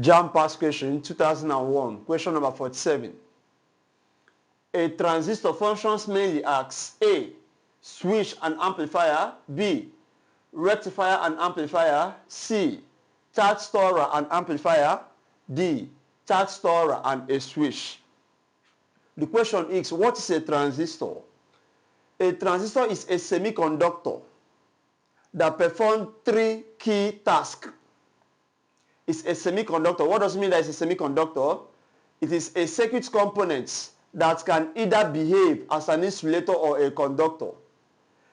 Jam Pass question 2001, question number 47. A transistor functions mainly as A. Switch and amplifier. B. Rectifier and amplifier. C. Charge storer and amplifier. D. Charge storer and a switch. The question is, what is a transistor? A transistor is a semiconductor that performs three key tasks. It's a semiconductor. What does it mean that it's a semiconductor? It is a circuit component that can either behave as an insulator or a conductor.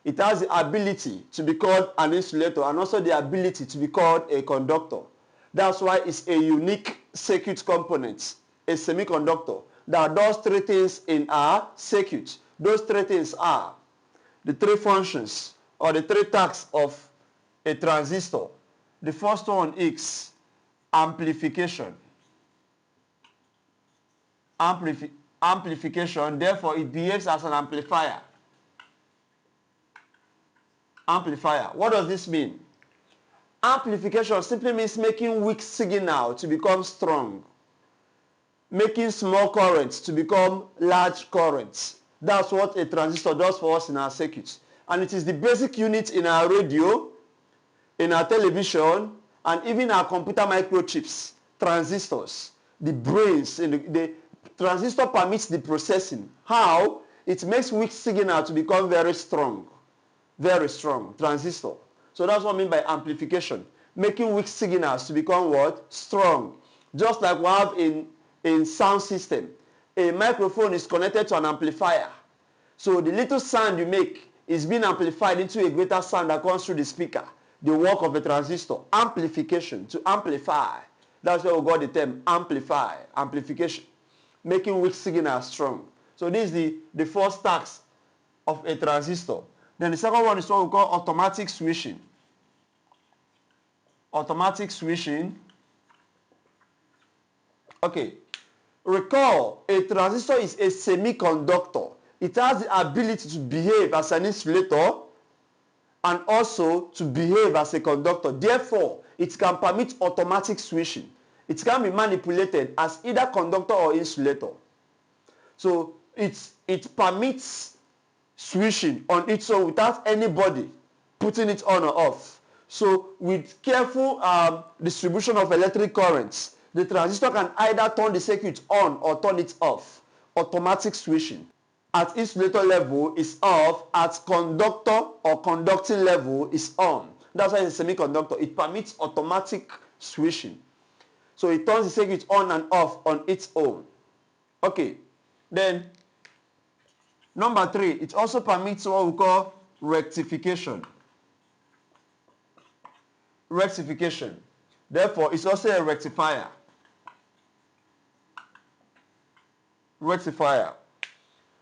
It has the ability to be called an insulator and also the ability to be called a conductor. That's why it's a unique circuit component, a semiconductor that does three things in our circuit. Those three things are the three functions or the three tasks of a transistor. The first one is amplification. Amplification, therefore it behaves as an amplifier. Amplifier. What does this mean? Amplification simply means making weak signal to become strong. Making small currents to become large currents. That's what a transistor does for us in our circuits. And it is the basic unit in our radio, in our television, and even our computer microchips, transistors, the brains. The transistor permits the processing. How? It makes weak signal to become very strong. Very strong. Transistor. So that's what I mean by amplification. Making weak signals to become what? Strong. Just like we have in sound system. A microphone is connected to an amplifier. So the little sound you make is being amplified into a greater sound that comes through the speaker. The work of a transistor. Amplification. To amplify. That's why we got the term amplify. Amplification. Making weak signals strong. So this is the first task of a transistor. Then the second one is what we call automatic switching. Automatic switching. Okay. Recall, a transistor is a semiconductor. It has the ability to behave as an insulator and also to behave as a conductor. Therefore, it can permit automatic switching. It can be manipulated as either conductor or insulator. So it permits switching on its own without anybody putting it on or off. So with careful distribution of electric currents, the transistor can either turn the circuit on or turn it off. Automatic switching. At insulator level is off, at conductor or conducting level is on. That's why it's a semiconductor. It permits automatic switching. So it turns the circuit on and off on its own. Okay. Then number 3, it also permits what we call rectification. Rectification. Therefore, it's also a rectifier. Rectifier.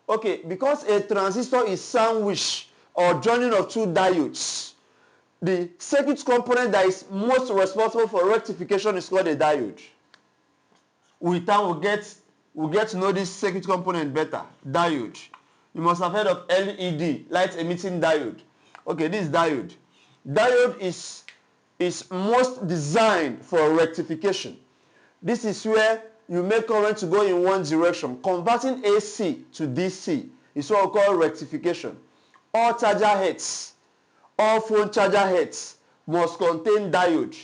Okay, because a transistor is sandwiched or joining of two diodes, the circuit component that is most responsible for rectification is called a diode. With time, we'll get to know this circuit component better. Diode. You must have heard of LED, light emitting diode. Okay, this is diode. Diode is most designed for rectification. This is where you make current to go in one direction. Converting AC to DC is what we call rectification. All charger heads, all phone charger heads must contain diode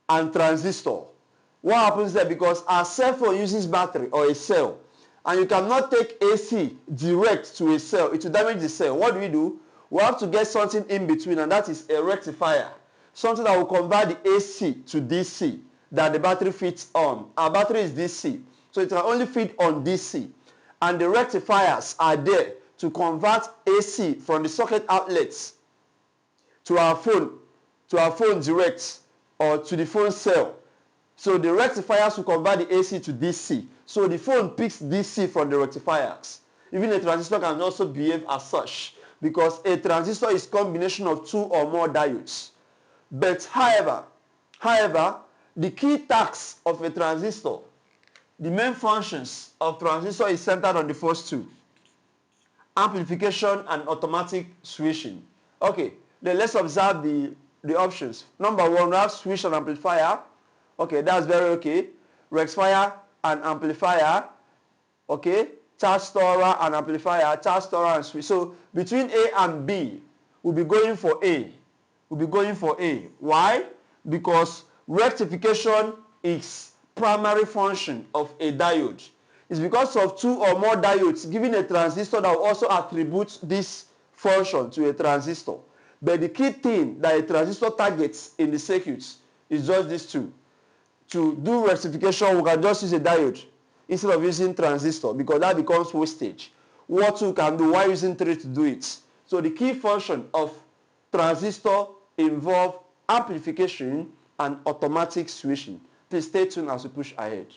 and transistor. What happens there? Because our cell phone uses battery or a cell, and you cannot take AC direct to a cell. It will damage the cell. What do? We have to get something in between, and that is a rectifier. Something that will convert the AC to DC that the battery fits on. Our battery is DC, so it can only fit on DC. And the rectifiers are there to convert AC from the socket outlets to our phone direct or to the phone cell. So the rectifiers will convert the AC to DC. So the phone picks DC from the rectifiers. Even a transistor can also behave as such, because a transistor is a combination of two or more diodes. But however, the key tasks of a transistor, the main functions of transistor is centered on the first two: amplification and automatic switching. Okay, then let's observe the options. Number 1, we have switch and amplifier. Okay, that's very okay. Rectifier and amplifier. Okay, charge storer and amplifier, charge storer and switch. So between A and B, we'll be going for A. We'll be going for A. Why? Because rectification is primary function of a diode. It's because of two or more diodes giving a transistor that will also attribute this function to a transistor. But the key thing that a transistor targets in the circuits is just these two. To do rectification, we can just use a diode instead of using transistor because that becomes wastage. What two can do? Why using three to do it? So the key function of transistor involve amplification and automatic switching. Please stay tuned as we push ahead.